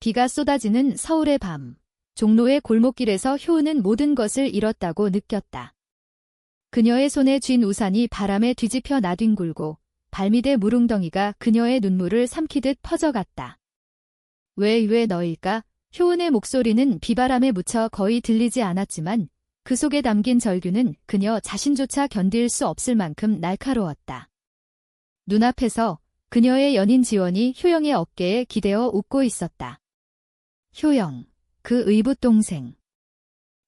비가 쏟아지는 서울의 밤. 종로의 골목길에서 효은은 모든 것을 잃었다고 느꼈다. 그녀의 손에 쥔 우산이 바람에 뒤집혀 나뒹굴고 발밑의 물웅덩이가 그녀의 눈물을 삼키듯 퍼져갔다. 왜 너일까? 효은의 목소리는 비바람에 묻혀 거의 들리지 않았지만 그 속에 담긴 절규는 그녀 자신조차 견딜 수 없을 만큼 날카로웠다. 눈앞에서 그녀의 연인 지원이 효영의 어깨에 기대어 웃고 있었다. 효영, 그 의붓 동생.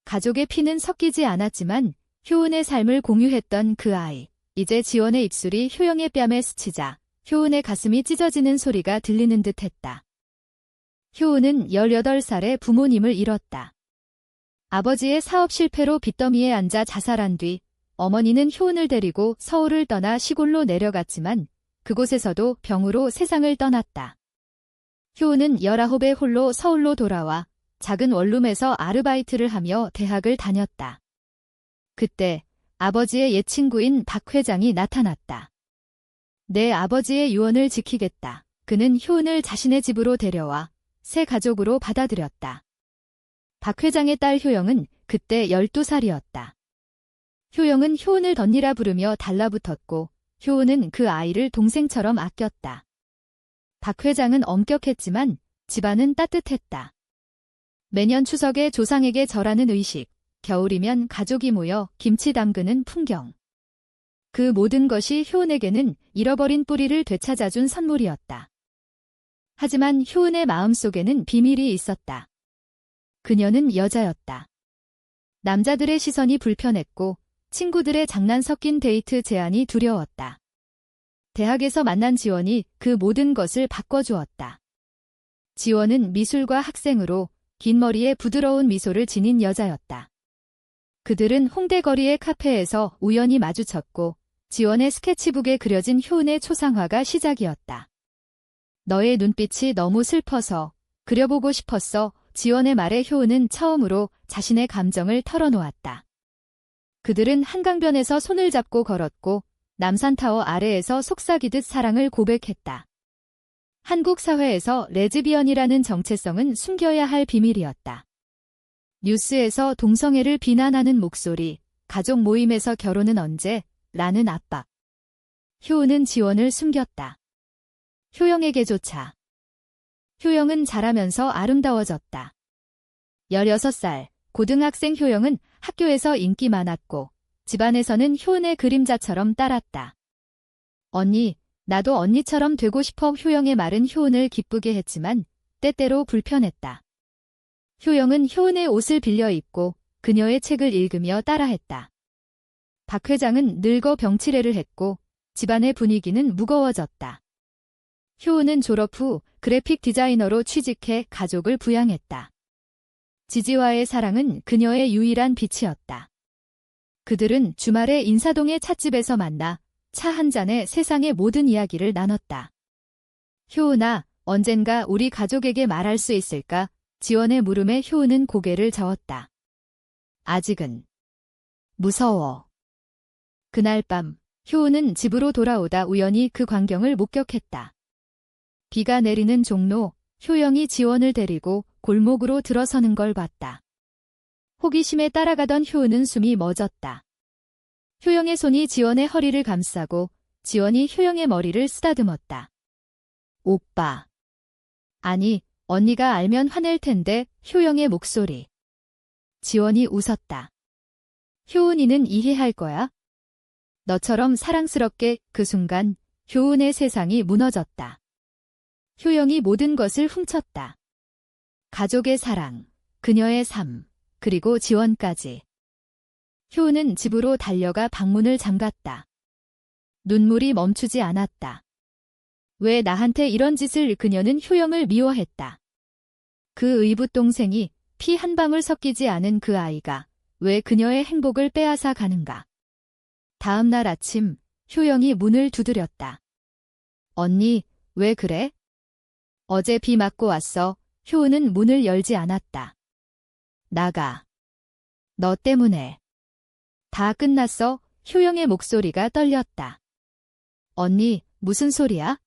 가족의 피는 섞이지 않았지만 효은의 삶을 공유했던 그 아이. 이제 지원의 입술이 효영의 뺨에 스치자 효은의 가슴이 찢어지는 소리가 들리는 듯했다. 효은은 18살에 부모님을 잃었다. 아버지의 사업 실패로 빚더미에 앉아 자살한 뒤 어머니는 효은을 데리고 서울을 떠나 시골로 내려갔지만 그곳에서도 병으로 세상을 떠났다. 효은은 19에 홀로 서울로 돌아와 작은 원룸에서 아르바이트를 하며 대학을 다녔다. 그때 아버지의 옛 친구인 박 회장이 나타났다. 내 아버지의 유언을 지키겠다. 그는 효은을 자신의 집으로 데려와 새 가족으로 받아들였다. 박 회장의 딸 효영은 그때 12살이었다. 효영은 효은을 덧니라 부르며 달라붙었고 효은은 그 아이를 동생처럼 아꼈다. 박 회장은 엄격했지만 집안은 따뜻했다. 매년 추석에 조상에게 절하는 의식, 겨울이면 가족이 모여 김치 담그는 풍경. 그 모든 것이 효은에게는 잃어버린 뿌리를 되찾아준 선물이었다. 하지만 효은의 마음속에는 비밀이 있었다. 그녀는 여자였다. 남자들의 시선이 불편했고 친구들의 장난 섞인 데이트 제안이 두려웠다. 대학에서 만난 지원이 그 모든 것을 바꿔주었다. 지원은 미술과 학생으로 긴 머리에 부드러운 미소를 지닌 여자였다. 그들은 홍대 거리의 카페에서 우연히 마주쳤고 지원의 스케치북에 그려진 효은의 초상화가 시작이었다. 너의 눈빛이 너무 슬퍼서 그려보고 싶었어. 지원의 말에 효은은 처음으로 자신의 감정을 털어놓았다. 그들은 한강변에서 손을 잡고 걸었고 남산타워 아래에서 속삭이듯 사랑을 고백했다. 한국 사회에서 레즈비언이라는 정체성은 숨겨야 할 비밀이었다. 뉴스에서 동성애를 비난하는 목소리, 가족 모임에서 결혼은 언제? 라는 압박. 효은은 지원을 숨겼다. 효영에게조차. 효영은 자라면서 아름다워졌다. 16살, 고등학생 효영은 학교에서 인기 많았고 집안에서는 효은의 그림자처럼 따랐다. 언니, 나도 언니처럼 되고 싶어. 효영의 말은 효은을 기쁘게 했지만 때때로 불편했다. 효영은 효은의 옷을 빌려 입고 그녀의 책을 읽으며 따라했다. 박 회장은 늙어 병치레를 했고 집안의 분위기는 무거워졌다. 효은은 졸업 후 그래픽 디자이너로 취직해 가족을 부양했다. 지지와의 사랑은 그녀의 유일한 빛이었다. 그들은 주말에 인사동의 찻집에서 만나 차 한 잔에 세상의 모든 이야기를 나눴다. 효은아, 언젠가 우리 가족에게 말할 수 있을까? 지원의 물음에 효은은 고개를 저었다. 아직은. 무서워. 그날 밤, 효은은 집으로 돌아오다 우연히 그 광경을 목격했다. 비가 내리는 종로, 효영이 지원을 데리고 골목으로 들어서는 걸 봤다. 호기심에 따라가던 효은은 숨이 멎었다. 효영의 손이 지원의 허리를 감싸고 지원이 효영의 머리를 쓰다듬었다. 오빠. 아니, 언니가 알면 화낼 텐데. 효영의 목소리. 지원이 웃었다. 효은이는 이해할 거야. 너처럼 사랑스럽게. 그 순간 효은의 세상이 무너졌다. 효영이 모든 것을 훔쳤다. 가족의 사랑, 그녀의 삶, 그리고 지원까지. 효은은 집으로 달려가 방문을 잠갔다. 눈물이 멈추지 않았다. 왜 나한테 이런 짓을? 그녀는 효영을 미워했다. 그 의붓 동생이 피 한 방울 섞이지 않은 그 아이가 왜 그녀의 행복을 빼앗아 가는가. 다음 날 아침, 효영이 문을 두드렸다. 언니, 왜 그래? 어제 비 맞고 왔어. 효은은 문을 열지 않았다. 나가. 너 때문에. 다 끝났어. 효영의 목소리가 떨렸다. 언니, 무슨 소리야?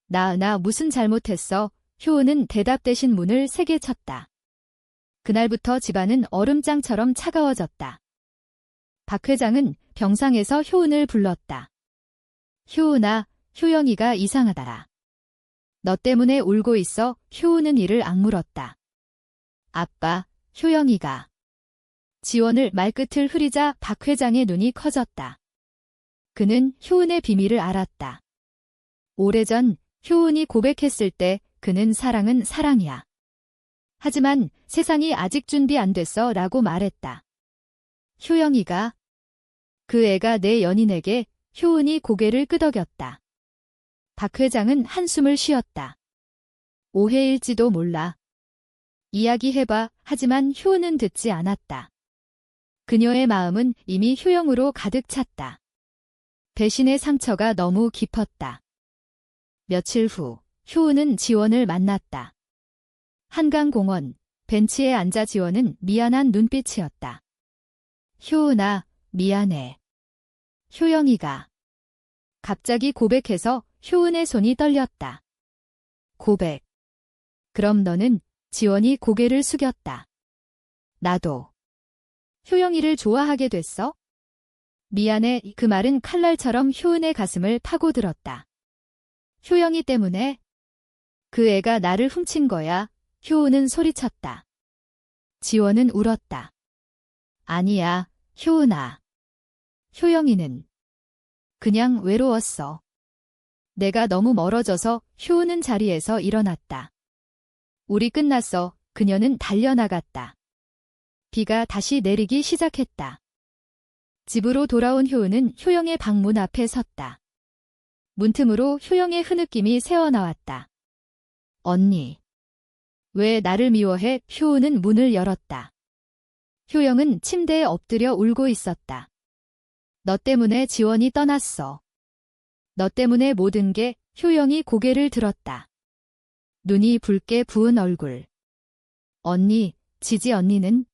나 무슨 잘못했어? 효은은 대답 대신 문을 세게 쳤다. 그날부터 집안은 얼음장처럼 차가워졌다. 박 회장은 병상에서 효은을 불렀다. 효은아, 효영이가 이상하더라. 너 때문에 울고 있어. 효은은 이를 악물었다. 아빠, 효영이가. 지원을 말끝을 흐리자 박 회장의 눈이 커졌다. 그는 효은의 비밀을 알았다. 오래전 효은이 고백했을 때 그는 사랑은 사랑이야. 하지만 세상이 아직 준비 안 됐어 라고 말했다. 효영이가. 그 애가 내 연인에게. 효은이 고개를 끄덕였다. 박 회장은 한숨을 쉬었다. 오해일지도 몰라. 이야기해봐. 하지만 효은은 듣지 않았다. 그녀의 마음은 이미 효영으로 가득 찼다. 배신의 상처가 너무 깊었다. 며칠 후 효은은 지원을 만났다. 한강공원 벤치에 앉아 지원은 미안한 눈빛이었다. 효은아, 미안해. 효영이가. 갑자기 고백해서 효은의 손이 떨렸다. 고백. 그럼 너는? 지원이 고개를 숙였다. 나도. 효영이를 좋아하게 됐어? 미안해. 그 말은 칼날처럼 효은의 가슴을 파고들었다. 효영이 때문에? 그 애가 나를 훔친 거야. 효은은 소리쳤다. 지원은 울었다. 아니야, 효은아. 효영이는 그냥 외로웠어. 내가 너무 멀어져서. 효은은 자리에서 일어났다. 우리 끝났어. 그녀는 달려나갔다. 비가 다시 내리기 시작했다. 집으로 돌아온 효은은 효영의 방문 앞에 섰다. 문틈으로 효영의 흐느낌이 새어나왔다. 언니. 왜 나를 미워해? 효은은 문을 열었다. 효영은 침대에 엎드려 울고 있었다. 너 때문에 지원이 떠났어. 너 때문에 모든 게. 효영이 고개를 들었다. 눈이 붉게 부은 얼굴. 언니, 지지 언니는?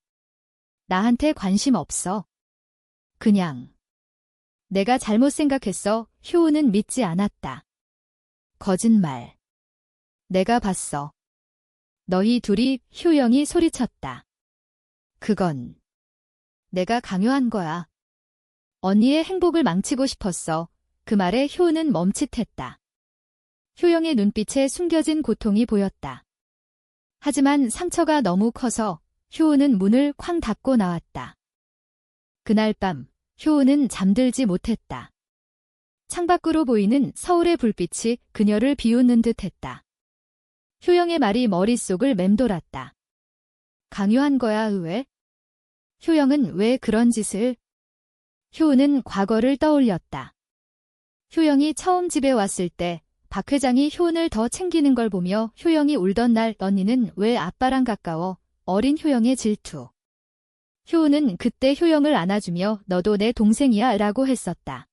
나한테 관심 없어. 그냥. 내가 잘못 생각했어. 효은은 믿지 않았다. 거짓말. 내가 봤어. 너희 둘이. 효영이 소리쳤다. 그건 내가 강요한 거야. 언니의 행복을 망치고 싶었어. 그 말에 효은은 멈칫했다. 효영의 눈빛에 숨겨진 고통이 보였다. 하지만 상처가 너무 커서 효은은 문을 쾅 닫고 나왔다. 그날 밤 효은은 잠들지 못했다. 창밖으로 보이는 서울의 불빛이 그녀를 비웃는 듯했다. 효영의 말이 머릿속을 맴돌았다. 강요한 거야, 왜? 효영은 왜 그런 짓을? 효은은 과거를 떠올렸다. 효영이 처음 집에 왔을 때 박 회장이 효은을 더 챙기는 걸 보며 효영이 울던 날 언니는 왜 아빠랑 가까워? 어린 효영의 질투. 효은은 그때 효영을 안아주며 너도 내 동생이야 라고 했었다.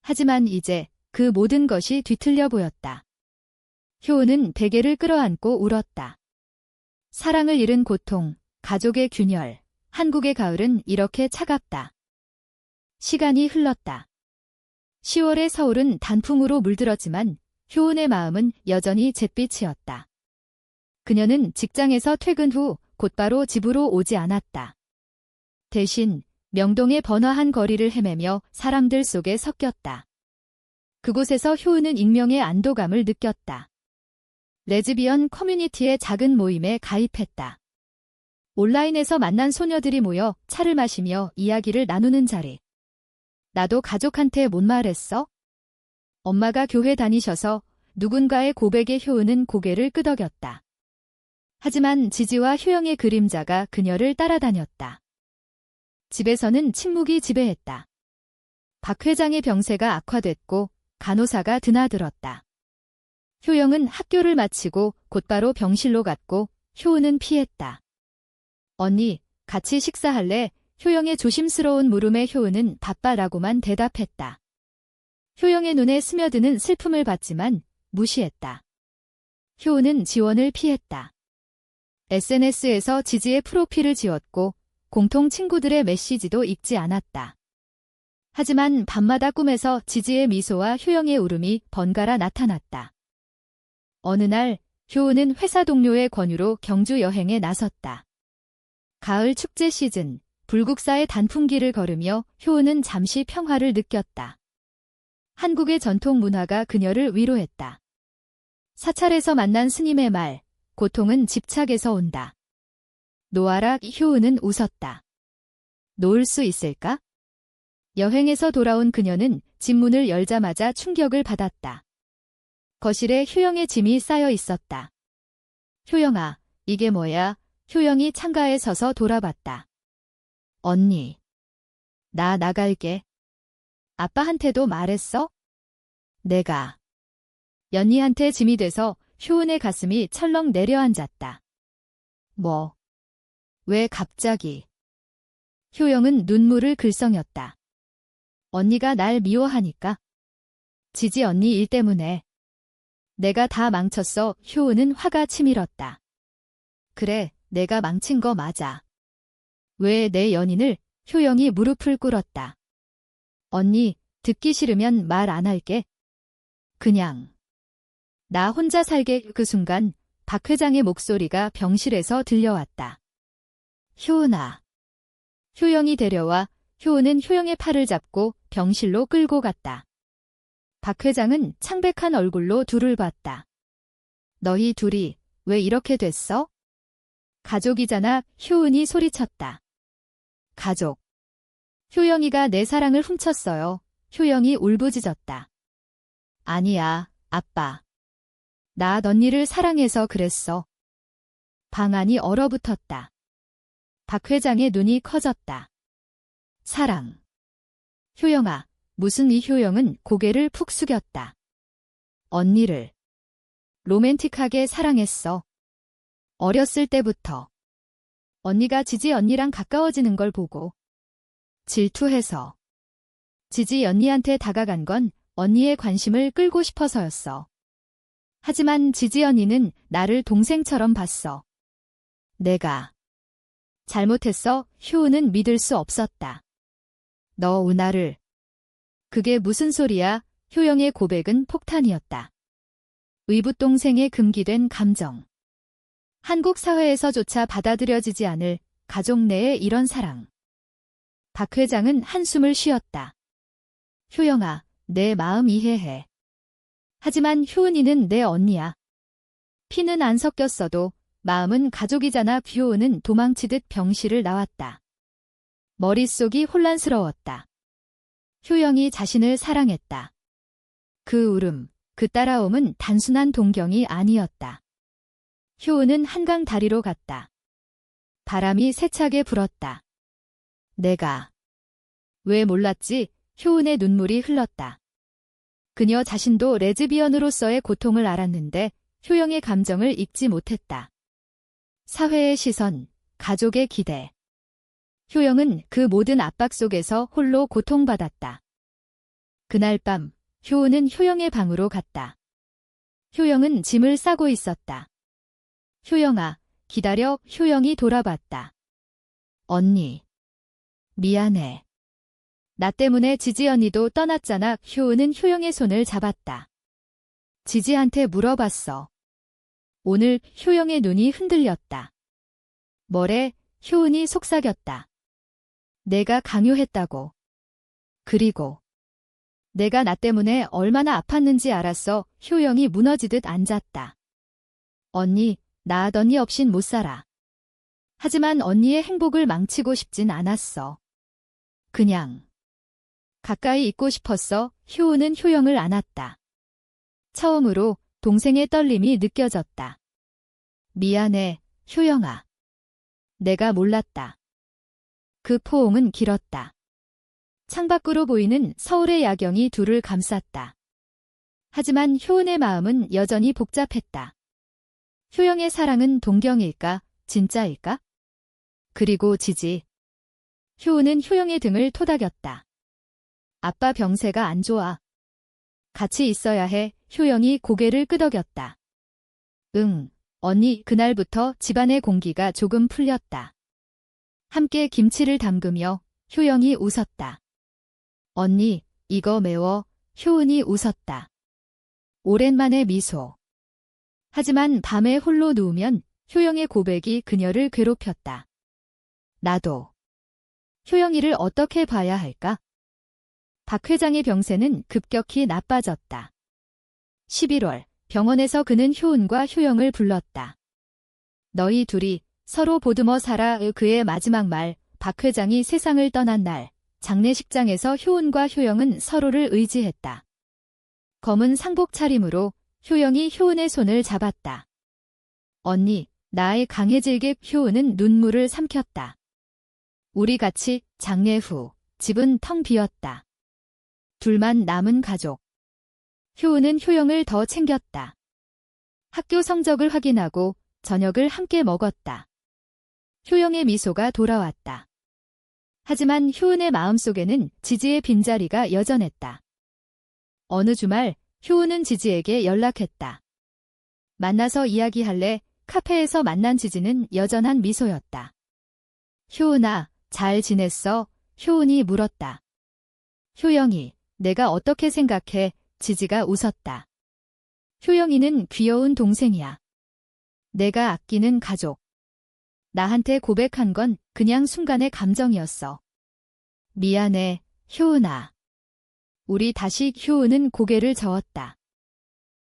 하지만 이제 그 모든 것이 뒤틀려 보였다. 효은은 베개를 끌어안고 울었다. 사랑을 잃은 고통, 가족의 균열, 한국의 가을은 이렇게 차갑다. 시간이 흘렀다. 10월의 서울은 단풍으로 물들었지만 효은의 마음은 여전히 잿빛이었다. 그녀는 직장에서 퇴근 후 곧바로 집으로 오지 않았다. 대신 명동의 번화한 거리를 헤매며 사람들 속에 섞였다. 그곳에서 효은은 익명의 안도감을 느꼈다. 레즈비언 커뮤니티의 작은 모임에 가입했다. 온라인에서 만난 소녀들이 모여 차를 마시며 이야기를 나누는 자리. 나도 가족한테 못 말했어? 엄마가 교회 다니셔서. 누군가의 고백에 효은은 고개를 끄덕였다. 하지만 지지와 효영의 그림자가 그녀를 따라다녔다. 집에서는 침묵이 지배했다. 박 회장의 병세가 악화됐고 간호사가 드나들었다. 효영은 학교를 마치고 곧바로 병실로 갔고 효은은 피했다. 언니, 같이 식사할래? 효영의 조심스러운 물음에 효은은 바빠라고만 대답했다. 효영의 눈에 스며드는 슬픔을 봤지만 무시했다. 효은은 지원을 피했다. SNS에서 지지의 프로필을 지웠고 공통 친구들의 메시지도 읽지 않았다. 하지만 밤마다 꿈에서 지지의 미소와 효영의 울음이 번갈아 나타났다. 어느 날 효은은 회사 동료의 권유로 경주 여행에 나섰다. 가을 축제 시즌, 불국사의 단풍길을 걸으며 효은은 잠시 평화를 느꼈다. 한국의 전통 문화가 그녀를 위로했다. 사찰에서 만난 스님의 말, 고통은 집착에서 온다. 놓아라. 효은은 웃었다. 놓을 수 있을까? 여행에서 돌아온 그녀는 집 문을 열자마자 충격을 받았다. 거실에 효영의 짐이 쌓여 있었다. 효영아, 이게 뭐야? 효영이 창가에 서서 돌아봤다. 언니. 나 나갈게. 아빠한테도 말했어? 내가. 연희한테 짐이 돼서 효은의 가슴이 철렁 내려앉았다. 뭐? 왜 갑자기? 효영은 눈물을 글썽였다. 언니가 날 미워하니까. 지지 언니 일 때문에. 내가 다 망쳤어. 효은은 화가 치밀었다. 그래, 내가 망친 거 맞아. 왜 내 연인을? 효영이 무릎을 꿇었다. 언니, 듣기 싫으면 말 안 할게. 그냥. 나 혼자 살게. 그 순간 박 회장의 목소리가 병실에서 들려왔다. 효은아. 효영이 데려와 효은은 효영의 팔을 잡고 병실로 끌고 갔다. 박 회장은 창백한 얼굴로 둘을 봤다. 너희 둘이 왜 이렇게 됐어? 가족이잖아. 효은이 소리쳤다. 가족. 효영이가 내 사랑을 훔쳤어요. 효영이 울부짖었다. 아니야, 아빠. 나 언니를 사랑해서 그랬어. 방 안이 얼어붙었다. 박 회장의 눈이 커졌다. 사랑. 효영아, 무슨 이? 효영은 고개를 푹 숙였다. 언니를. 로맨틱하게 사랑했어. 어렸을 때부터. 언니가 지지 언니랑 가까워지는 걸 보고. 질투해서. 지지 언니한테 다가간 건 언니의 관심을 끌고 싶어서였어. 하지만 지지 언니는 나를 동생처럼 봤어. 내가. 잘못했어. 효은은 믿을 수 없었다. 너 우나를. 그게 무슨 소리야? 효영의 고백은 폭탄이었다. 의붓동생의 금기된 감정. 한국 사회에서조차 받아들여지지 않을 가족 내의 이런 사랑. 박 회장은 한숨을 쉬었다. 효영아, 내 마음 이해해. 하지만 효은이는 내 언니야. 피는 안 섞였어도 마음은 가족이잖아. 효은은 도망치듯 병실을 나왔다. 머릿속이 혼란스러웠다. 효영이 자신을 사랑했다. 그 울음, 그 따라옴은 단순한 동경이 아니었다. 효은은 한강 다리로 갔다. 바람이 세차게 불었다. 내가. 왜 몰랐지? 효은의 눈물이 흘렀다. 그녀 자신도 레즈비언으로서의 고통을 알았는데 효영의 감정을 읽지 못했다. 사회의 시선, 가족의 기대. 효영은 그 모든 압박 속에서 홀로 고통받았다. 그날 밤, 효은은 효영의 방으로 갔다. 효영은 짐을 싸고 있었다. 효영아, 기다려. 효영이 돌아봤다. 언니. 미안해. 나 때문에 지지 언니도 떠났잖아. 효은은 효영의 손을 잡았다. 지지한테 물어봤어. 오늘 효영의 눈이 흔들렸다. 뭐래? 효은이 속삭였다. 내가 강요했다고. 그리고 내가 나 때문에 얼마나 아팠는지 알았어. 효영이 무너지듯 앉았다. 언니, 나 언니 없인 못 살아. 하지만 언니의 행복을 망치고 싶진 않았어. 그냥 가까이 있고 싶었어. 효은은 효영을 안았다. 처음으로 동생의 떨림이 느껴졌다. 미안해, 효영아. 내가 몰랐다. 그 포옹은 길었다. 창밖으로 보이는 서울의 야경이 둘을 감쌌다. 하지만 효은의 마음은 여전히 복잡했다. 효영의 사랑은 동경일까? 진짜일까? 그리고 지지. 효은은 효영의 등을 토닥였다. 아빠 병세가 안 좋아. 같이 있어야 해. 효영이 고개를 끄덕였다. 응, 언니. 그날부터 집안의 공기가 조금 풀렸다. 함께 김치를 담그며 효영이 웃었다. 언니, 이거 매워. 효은이 웃었다. 오랜만에 미소. 하지만 밤에 홀로 누우면 효영의 고백이 그녀를 괴롭혔다. 나도 효영이를 어떻게 봐야 할까? 박 회장의 병세는 급격히 나빠졌다. 11월, 병원에서 그는 효은과 효영을 불렀다. 너희 둘이 서로 보듬어 살아의 그의 마지막 말. 박 회장이 세상을 떠난 날, 장례식장에서 효은과 효영은 서로를 의지했다. 검은 상복 차림으로 효영이 효은의 손을 잡았다. 언니, 나의 강해질게. 효은은 눈물을 삼켰다. 우리 같이. 장례 후 집은 텅 비었다. 둘만 남은 가족. 효은은 효영을 더 챙겼다. 학교 성적을 확인하고 저녁을 함께 먹었다. 효영의 미소가 돌아왔다. 하지만 효은의 마음속에는 지지의 빈자리가 여전했다. 어느 주말 효은은 지지에게 연락했다. 만나서 이야기할래? 카페에서 만난 지지는 여전한 미소였다. 효은아, 잘 지냈어? 효은이 물었다. 효영이, 내가 어떻게 생각해? 지지가 웃었다. 효영이는 귀여운 동생이야. 내가 아끼는 가족. 나한테 고백한 건 그냥 순간의 감정이었어. 미안해, 효은아. 우리 다시. 효은은 고개를 저었다.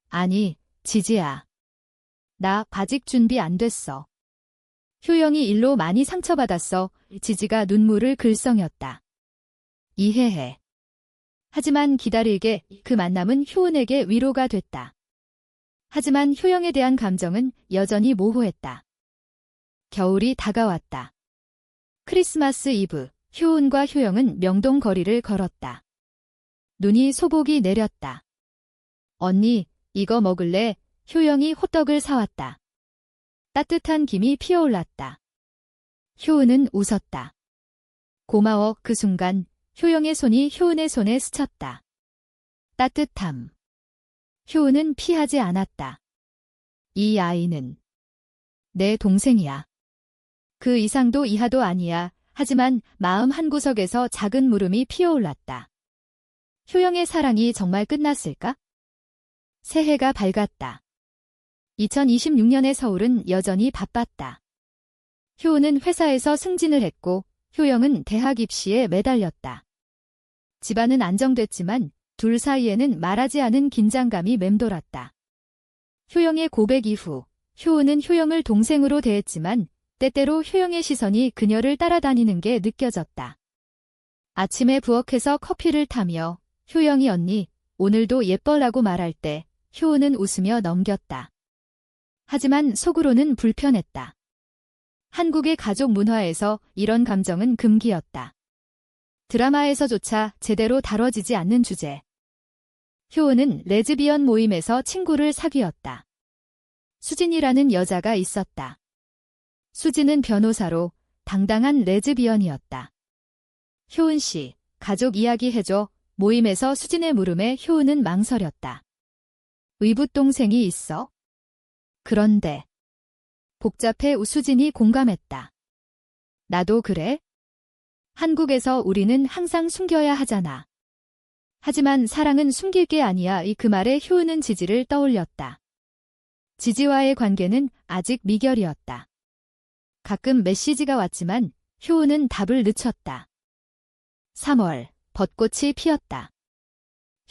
아니, 지지야. 나 아직 준비 안 됐어. 효영이 일로 많이 상처받았어. 지지가 눈물을 글썽였다. 이해해. 하지만 기다릴게. 그 만남은 효은에게 위로가 됐다. 하지만 효영에 대한 감정은 여전히 모호했다. 겨울이 다가왔다. 크리스마스 이브, 효은과 효영은 명동 거리를 걸었다. 눈이 소복이 내렸다. 언니, 이거 먹을래? 효영이 호떡을 사왔다. 따뜻한 김이 피어올랐다. 효은은 웃었다. 고마워. 그 순간 효영의 손이 효은의 손에 스쳤다. 따뜻함. 효은은 피하지 않았다. 이 아이는 내 동생이야. 그 이상도 이하도 아니야. 하지만 마음 한구석에서 작은 물음이 피어올랐다. 효영의 사랑이 정말 끝났을까? 새해가 밝았다. 2026년의 서울은 여전히 바빴다. 효은은 회사에서 승진을 했고 효영은 대학 입시에 매달렸다. 집안은 안정됐지만 둘 사이에는 말하지 않은 긴장감이 맴돌았다. 효영의 고백 이후 효은은 효영을 동생으로 대했지만 때때로 효영의 시선이 그녀를 따라다니는 게 느껴졌다. 아침에 부엌에서 커피를 타며 효영이 언니, 오늘도 예뻐라고 말할 때 효은은 웃으며 넘겼다. 하지만 속으로는 불편했다. 한국의 가족 문화에서 이런 감정은 금기였다. 드라마에서조차 제대로 다뤄지지 않는 주제. 효은은 레즈비언 모임에서 친구를 사귀었다. 수진이라는 여자가 있었다. 수진은 변호사로 당당한 레즈비언이었다. 효은 씨, 가족 이야기 해줘. 모임에서 수진의 물음에 효은은 망설였다. 의붓동생이 있어? 그런데 복잡해. 수진이 공감했다. 나도 그래? 한국에서 우리는 항상 숨겨야 하잖아. 하지만 사랑은 숨길 게 아니야. 그 말에 효은은 지지를 떠올렸다. 지지와의 관계는 아직 미결이었다. 가끔 메시지가 왔지만 효은은 답을 늦췄다. 3월, 벚꽃이 피었다.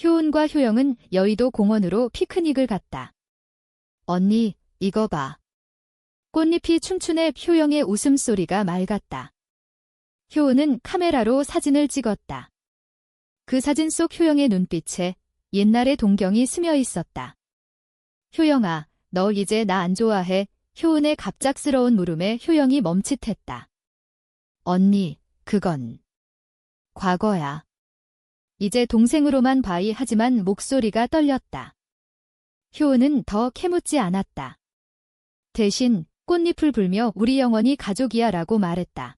효은과 효영은 여의도 공원으로 피크닉을 갔다. 언니, 이거 봐. 꽃잎이 춤추네. 효영의 웃음소리가 맑았다. 효은은 카메라로 사진을 찍었다. 그 사진 속 효영의 눈빛에 옛날의 동경이 스며 있었다. 효영아, 너 이제 나 안 좋아해? 효은의 갑작스러운 물음에 효영이 멈칫했다. 언니, 그건 과거야. 이제 동생으로만 봐이. 하지만 목소리가 떨렸다. 효은은 더 캐묻지 않았다. 대신 꽃잎을 불며 우리 영원히 가족이야 라고 말했다.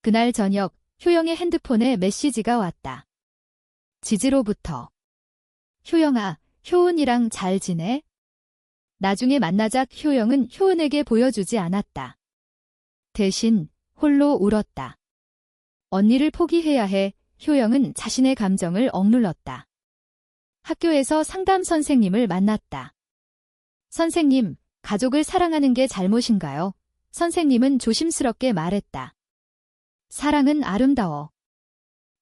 그날 저녁 효영의 핸드폰에 메시지가 왔다. 지지로부터. 효영아, 효은이랑 잘 지내? 나중에 만나자. 효영은 효은에게 보여주지 않았다. 대신 홀로 울었다. 언니를 포기해야 해. 효영은 자신의 감정을 억눌렀다. 학교에서 상담 선생님을 만났다. 선생님, 가족을 사랑하는 게 잘못인가요? 선생님은 조심스럽게 말했다. 사랑은 아름다워.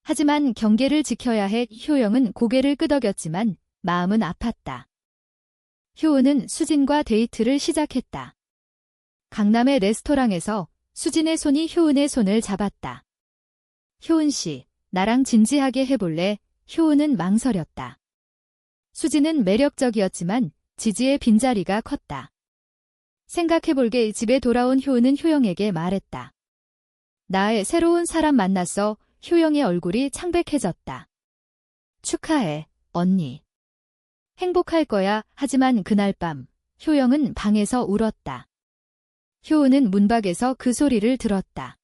하지만 경계를 지켜야 해. 효영은 고개를 끄덕였지만 마음은 아팠다. 효은은 수진과 데이트를 시작했다. 강남의 레스토랑에서 수진의 손이 효은의 손을 잡았다. 효은 씨, 나랑 진지하게 해볼래? 효은은 망설였다. 수진은 매력적이었지만 지지의 빈자리가 컸다. 생각해볼게. 집에 돌아온 효은은 효영에게 말했다. 나의 새로운 사람 만났어. 효영의 얼굴이 창백해졌다. 축하해, 언니. 행복할 거야. 하지만 그날 밤, 효영은 방에서 울었다. 효은은 문밖에서 그 소리를 들었다.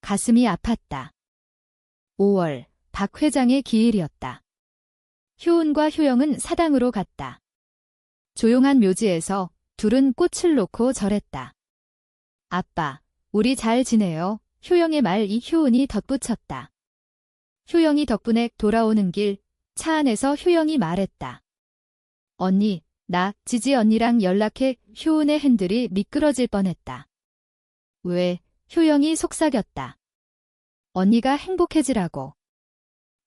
가슴이 아팠다. 5월, 박 회장의 기일이었다. 효은과 효영은 사당으로 갔다. 조용한 묘지에서 둘은 꽃을 놓고 절했다. 아빠, 우리 잘 지내요. 효영의 말 효은이 덧붙였다. 효영이 덕분에 돌아오는 길, 차 안에서 효영이 말했다. 언니, 나 지지 언니랑 연락해. 효은의 핸들이 미끄러질 뻔했다. 왜? 효영이 속삭였다. 언니가 행복해지라고.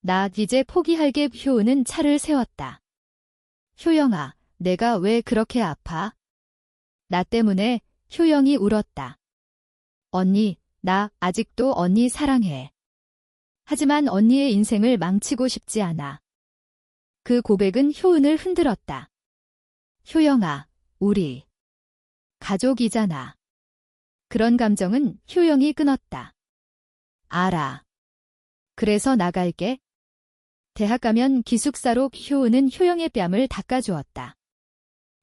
나 이제 포기할게. 효은은 차를 세웠다. 효영아, 내가 왜 그렇게 아파? 나 때문에. 효영이 울었다. 언니, 나 아직도 언니 사랑해. 하지만 언니의 인생을 망치고 싶지 않아. 그 고백은 효은을 흔들었다. 효영아, 우리 가족이잖아. 그런 감정은 효영이 끊었다. 알아. 그래서 나갈게. 대학 가면 기숙사로. 효은은 효영의 뺨을 닦아주었다.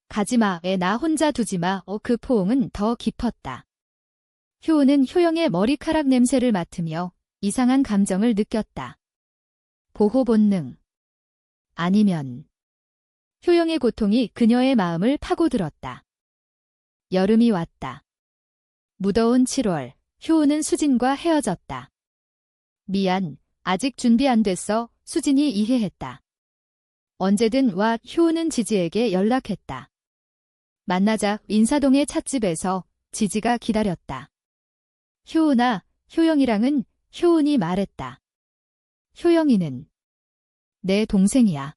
가지마. 나 혼자 두지마. 그 포옹은 더 깊었다. 효은은 효영의 머리카락 냄새를 맡으며 이상한 감정을 느꼈다. 보호 본능. 아니면 효영의 고통이 그녀의 마음을 파고들었다. 여름이 왔다. 무더운 7월, 효은은 수진과 헤어졌다. 미안, 아직 준비 안 됐어. 수진이 이해했다. 언제든 와. 효은은 지지에게 연락했다. 만나자. 인사동의 찻집에서 지지가 기다렸다. 효은아, 효영이랑은? 효은이 말했다. 효영이는 내 동생이야.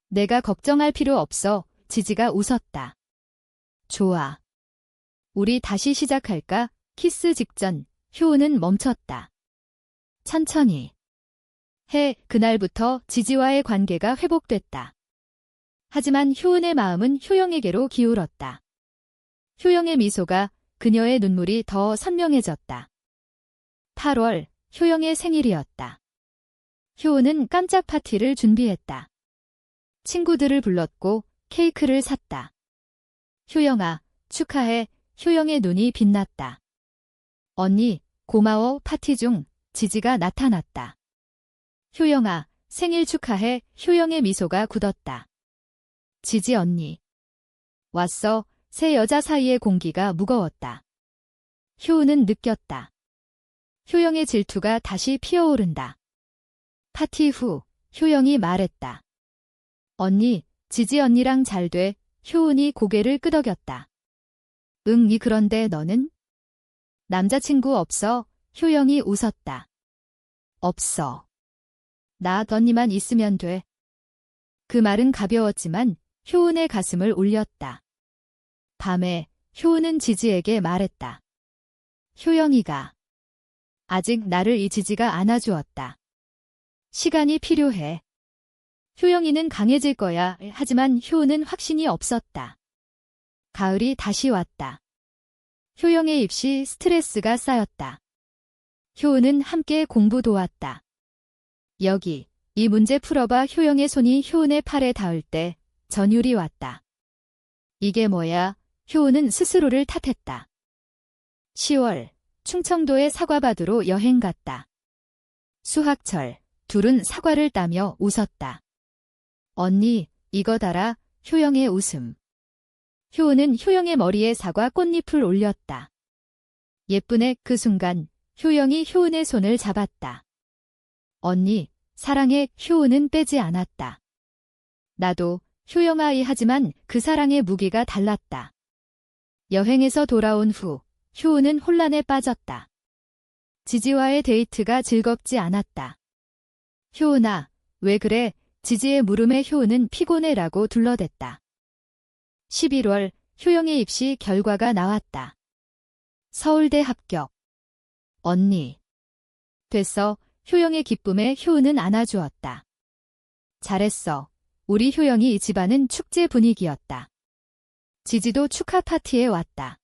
내가 걱정할 필요 없어. 지지가 웃었다. 좋아. 우리 다시 시작할까? 키스 직전, 효은은 멈췄다. 천천히 해. 그날부터 지지와의 관계가 회복됐다. 하지만 효은의 마음은 효영에게로 기울었다. 효영의 미소가, 그녀의 눈물이 더 선명해졌다. 8월, 효영의 생일이었다. 효은은 깜짝 파티를 준비했다. 친구들을 불렀고 케이크를 샀다. 효영아, 축하해. 효영의 눈이 빛났다. 언니, 고마워. 파티 중 지지가 나타났다. 효영아, 생일 축하해. 효영의 미소가 굳었다. 지지 언니. 왔어. 세 여자 사이의 공기가 무거웠다. 효은은 느꼈다. 효영의 질투가 다시 피어오른다. 파티 후, 효영이 말했다. 언니, 지지 언니랑 잘 돼. 효은이 고개를 끄덕였다. 응, 그런데 너는? 남자친구 없어? 효영이 웃었다. 없어. 나 언니만 있으면 돼. 그 말은 가벼웠지만 효은의 가슴을 울렸다. 밤에 효은은 지지에게 말했다. 효영이가 아직 나를 이 지지가 안아주었다. 시간이 필요해. 효영이는 강해질 거야. 하지만 효은은 확신이 없었다. 가을이 다시 왔다. 효영의 입시 스트레스가 쌓였다. 효은은 함께 공부 도왔다. 여기, 이 문제 풀어봐. 효영의 손이 효은의 팔에 닿을 때 전율이 왔다. 이게 뭐야? 효은은 스스로를 탓했다. 10월, 충청도의 사과밭으로 여행 갔다. 수학철, 둘은 사과를 따며 웃었다. 언니, 이거 달아. 효영의 웃음. 효은은 효영의 머리에 사과 꽃잎을 올렸다. 예쁘네. 그 순간 효영이 효은의 손을 잡았다. 언니, 사랑해. 효은은 빼지 않았다. 나도. 효영아 하지만 그 사랑의 무게가 달랐다. 여행에서 돌아온 후 효은은 혼란에 빠졌다. 지지와의 데이트가 즐겁지 않았다. 효은아, 왜 그래? 지지의 물음에 효은은 피곤해라고 둘러댔다. 11월 효영의 입시 결과가 나왔다. 서울대 합격. 언니. 됐어. 효영의 기쁨에 효은은 안아주었다. 잘했어. 우리 효영이 집안은 축제 분위기였다. 지지도 축하 파티에 왔다.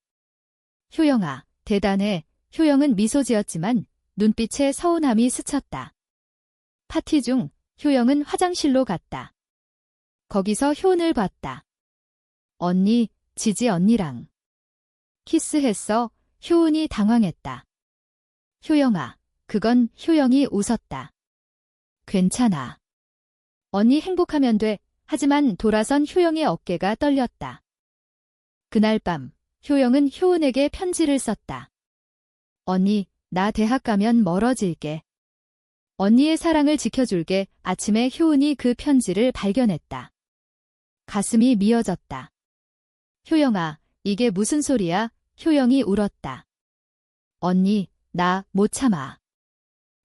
효영아, 대단해. 효영은 미소 지었지만 눈빛에 서운함이 스쳤다. 파티 중 효영은 화장실로 갔다. 거기서 효은을 봤다. 언니, 지지 언니랑 키스했어. 효은이 당황했다. 효영아, 그건 효영이 웃었다. 괜찮아. 언니 행복하면 돼. 하지만 돌아선 효영의 어깨가 떨렸다. 그날 밤 효영은 효은에게 편지를 썼다. 언니, 나 대학 가면 멀어질게. 언니의 사랑을 지켜줄게. 아침에 효은이 그 편지를 발견했다. 가슴이 미어졌다. 효영아, 이게 무슨 소리야? 효영이 울었다. 언니, 나 못 참아.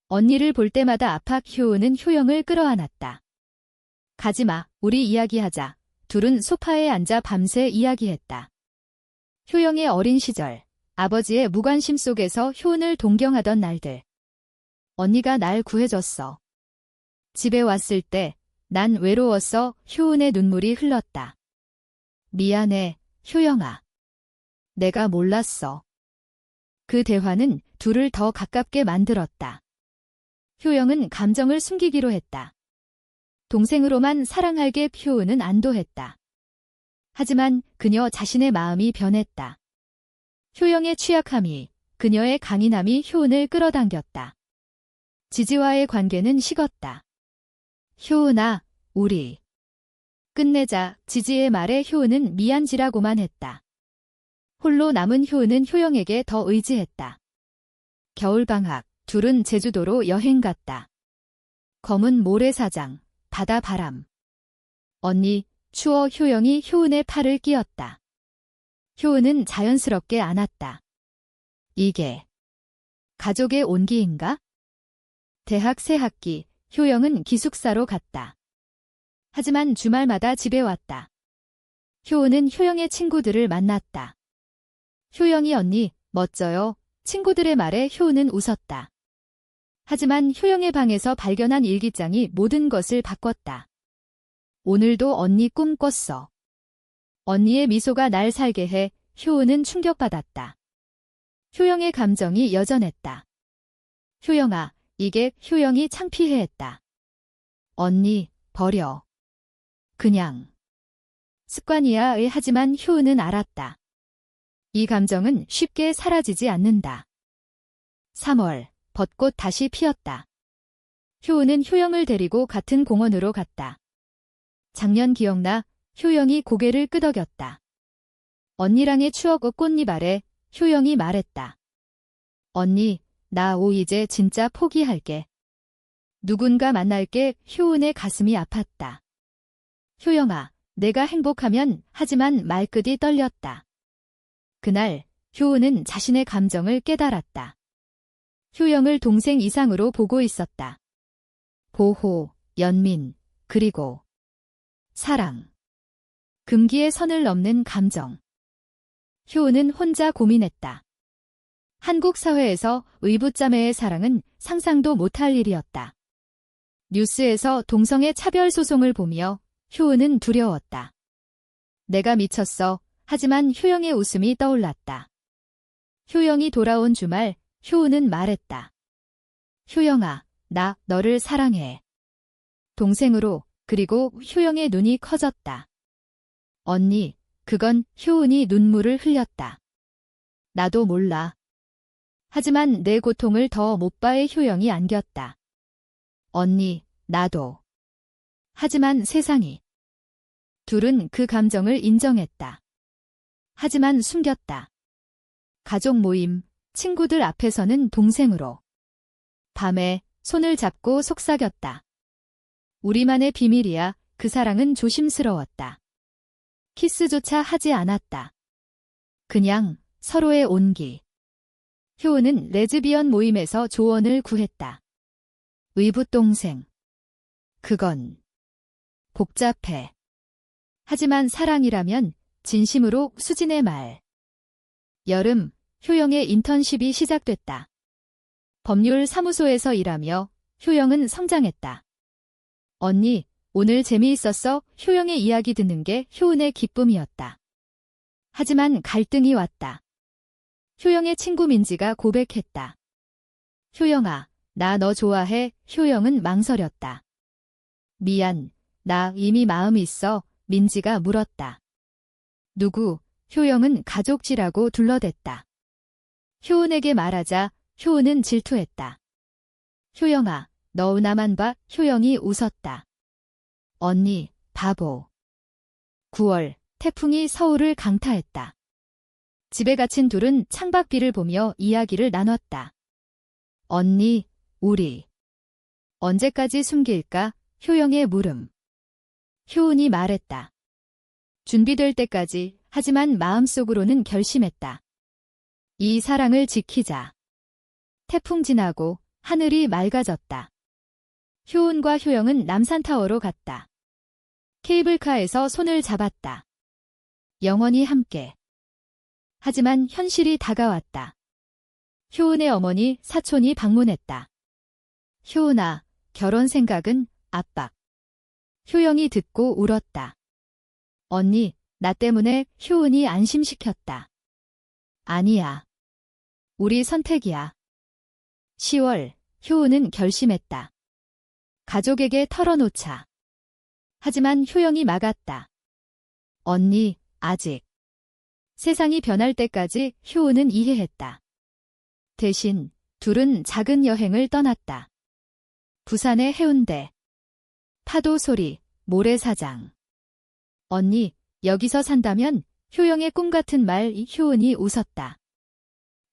언니를 볼 때마다 아파. 효은은 효영을 끌어안았다. 가지마, 우리 이야기하자. 둘은 소파에 앉아 밤새 이야기했다. 효영의 어린 시절, 아버지의 무관심 속에서 효은을 동경하던 날들. 언니가 날 구해줬어. 집에 왔을 때 난 외로웠어. 효은의 눈물이 흘렀다. 미안해, 효영아. 내가 몰랐어. 그 대화는 둘을 더 가깝게 만들었다. 효영은 감정을 숨기기로 했다. 동생으로만 사랑할게. 효은은 안도했다. 하지만 그녀 자신의 마음이 변했다. 효영의 취약함이, 그녀의 강인함이 효은을 끌어당겼다. 지지와의 관계는 식었다. 효은아, 우리 끝내자. 지지의 말에 효은은 미안지라고만 했다. 홀로 남은 효은은 효영에게 더 의지했다. 겨울방학, 둘은 제주도로 여행 갔다. 검은 모래사장, 바다바람. 언니, 추워. 효영이 효은의 팔을 끼었다. 효은은 자연스럽게 안았다. 이게 가족의 온기인가? 대학 새 학기, 효영은 기숙사로 갔다. 하지만 주말마다 집에 왔다. 효은은 효영의 친구들을 만났다. 효영이 언니, 멋져요. 친구들의 말에 효은은 웃었다. 하지만 효영의 방에서 발견한 일기장이 모든 것을 바꿨다. 오늘도 언니 꿈 꿨어. 언니의 미소가 날 살게 해. 효은은 충격받았다. 효영의 감정이 여전했다. 효영아, 이게 효영이 창피해했다. 언니, 버려. 그냥 습관이야. 하지만 효은은 알았다. 이 감정은 쉽게 사라지지 않는다. 3월, 벚꽃 다시 피었다. 효은은 효영을 데리고 같은 공원으로 갔다. 작년 기억나? 효영이 고개를 끄덕였다. 언니랑의 추억 꽃잎 아래 효영이 말했다. 언니, 나 이제 진짜 포기할게. 누군가 만날게. 효은의 가슴이 아팠다. 효영아, 내가 행복하면. 하지만 말끝이 떨렸다. 그날 효은은 자신의 감정을 깨달았다. 효영을 동생 이상으로 보고 있었다. 보호, 연민, 그리고 사랑. 금기의 선을 넘는 감정. 효은은 혼자 고민했다. 한국 사회에서 의붓자매의 사랑은 상상도 못할 일이었다. 뉴스에서 동성애 차별 소송을 보며 효은은 두려웠다. 내가 미쳤어. 하지만 효영의 웃음이 떠올랐다. 효영이 돌아온 주말, 효은은 말했다. 효영아, 나 너를 사랑해. 동생으로. 그리고 효영의 눈이 커졌다. 언니, 그건. 효은이 눈물을 흘렸다. 나도 몰라. 하지만 내 고통을 더 못 봐해. 효영이 안겼다. 언니, 나도. 하지만 세상이. 둘은 그 감정을 인정했다. 하지만 숨겼다. 가족 모임, 친구들 앞에서는 동생으로. 밤에 손을 잡고 속삭였다. 우리만의 비밀이야. 그 사랑은 조심스러웠다. 키스조차 하지 않았다. 그냥 서로의 온기. 효은은 레즈비언 모임에서 조언을 구했다. 의붓 동생. 그건 복잡해. 하지만 사랑이라면 진심으로 수진의 말. 여름, 효영의 인턴십이 시작됐다. 법률 사무소에서 일하며 효영은 성장했다. 언니, 오늘 재미있었어? 효영의 이야기 듣는 게 효은의 기쁨이었다. 하지만 갈등이 왔다. 효영의 친구 민지가 고백했다. 효영아, 나 너 좋아해. 효영은 망설였다. 미안, 나 이미 마음이 있어. 민지가 물었다. 누구? 효영은 가족지라고 둘러댔다. 효은에게 말하자 효은은 질투했다. 효영아, 너 나만 봐. 효영이 웃었다. 언니, 바보. 9월, 태풍이 서울을 강타했다. 집에 갇힌 둘은 창밖비를 보며 이야기를 나눴다. 언니, 우리 언제까지 숨길까? 효영의 물음. 효은이 말했다. 준비될 때까지. 하지만 마음속으로는 결심했다. 이 사랑을 지키자. 태풍 지나고 하늘이 맑아졌다. 효은과 효영은 남산타워로 갔다. 케이블카에서 손을 잡았다. 영원히 함께. 하지만 현실이 다가왔다. 효은의 어머니, 사촌이 방문했다. 효은아, 결혼 생각은? 압박. 효영이 듣고 울었다. 언니, 나 때문에 효은이 안심시켰다. 아니야. 우리 선택이야. 10월, 효은은 결심했다. 가족에게 털어놓자. 하지만 효영이 막았다. 언니, 아직. 세상이 변할 때까지 효은은 이해했다. 대신 둘은 작은 여행을 떠났다. 부산의 해운대. 파도 소리, 모래사장. 언니, 여기서 산다면? 효영의 꿈 같은 말. 효은이 웃었다.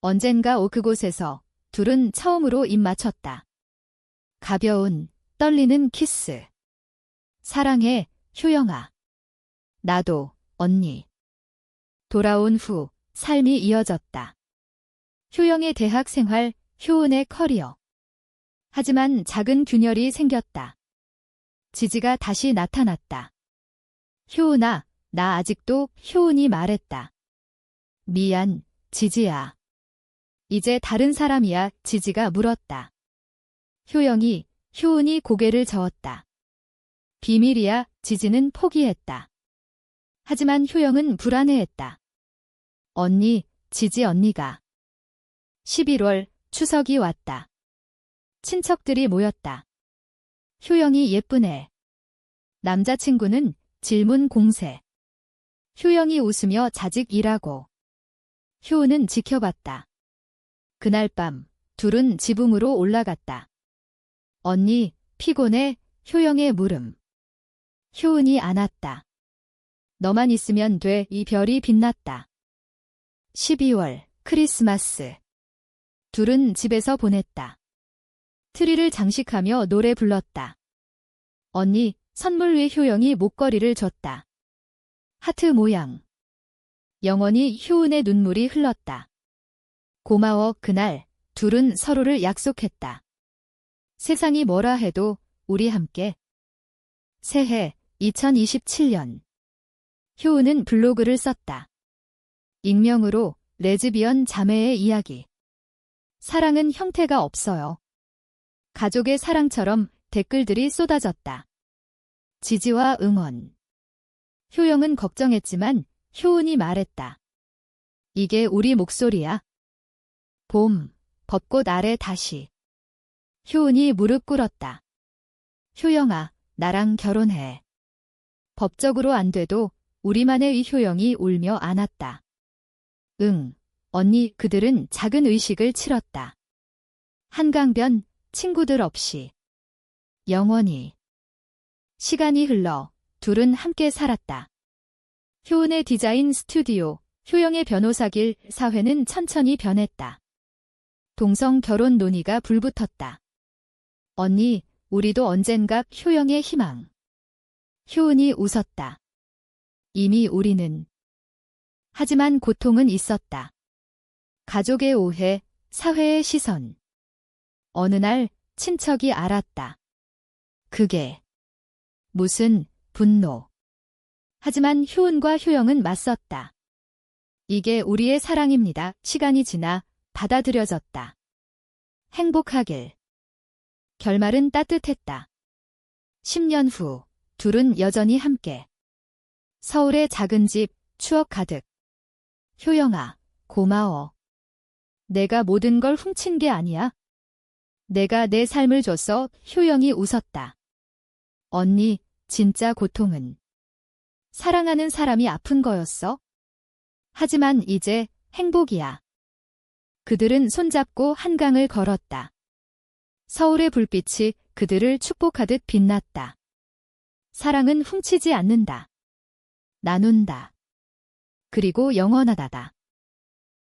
언젠가 그곳에서 둘은 처음으로 입 맞췄다. 가벼운, 떨리는 키스. 사랑해, 효영아. 나도, 언니. 돌아온 후 삶이 이어졌다. 효영의 대학 생활, 효은의 커리어. 하지만 작은 균열이 생겼다. 지지가 다시 나타났다. 효은아, 나 아직도. 효은이 말했다. 미안, 지지야. 이제 다른 사람이야. 지지가 물었다. 효은이 고개를 저었다. 비밀이야. 지지는 포기했다. 하지만 효영은 불안해했다. 언니, 지지 언니가. 11월, 추석이 왔다. 친척들이 모였다. 효영이 예쁘네. 남자친구는 질문 공세. 효영이 웃으며 자직 일하고. 효은은 지켜봤다. 그날 밤, 둘은 지붕으로 올라갔다. 언니, 피곤해? 효영의 물음. 효은이 안았다. 너만 있으면 돼. 이 별이 빛났다. 12월, 크리스마스. 둘은 집에서 보냈다. 트리를 장식하며 노래 불렀다. 언니, 선물 위에 효영이 목걸이를 줬다. 하트 모양. 영원히 효은의 눈물이 흘렀다. 고마워. 그날 둘은 서로를 약속했다. 세상이 뭐라 해도 우리 함께. 새해 2027년. 효은은 블로그를 썼다. 익명으로 레즈비언 자매의 이야기. 사랑은 형태가 없어요. 가족의 사랑처럼 댓글들이 쏟아졌다. 지지와 응원. 효영은 걱정했지만 효은이 말했다. 이게 우리 목소리야. 봄, 벚꽃 아래 다시. 효은이 무릎 꿇었다. 효영아, 나랑 결혼해. 법적으로 안 돼도 우리만의. 효영이 울며 안았다. 응, 언니. 그들은 작은 의식을 치렀다. 한강변, 친구들 없이. 영원히. 시간이 흘러 둘은 함께 살았다. 효은의 디자인 스튜디오, 효영의 변호사길. 사회는 천천히 변했다. 동성 결혼 논의가 불붙었다. 언니, 우리도 언젠가. 효영의 희망. 효은이 웃었다. 이미 우리는. 하지만 고통은 있었다. 가족의 오해, 사회의 시선. 어느 날 친척이 알았다. 그게 무슨 분노. 하지만 효은과 효영은 맞섰다. 이게 우리의 사랑입니다. 시간이 지나 받아들여졌다. 행복하길. 결말은 따뜻했다. 10년 후, 둘은 여전히 함께. 서울의 작은 집, 추억 가득. 효영아, 고마워. 내가 모든 걸 훔친 게 아니야. 내가 내 삶을 줬어. 효영이 웃었다. 언니, 진짜 고통은 사랑하는 사람이 아픈 거였어? 하지만 이제 행복이야. 그들은 손잡고 한강을 걸었다. 서울의 불빛이 그들을 축복하듯 빛났다. 사랑은 훔치지 않는다. 나눈다. 그리고 영원하다.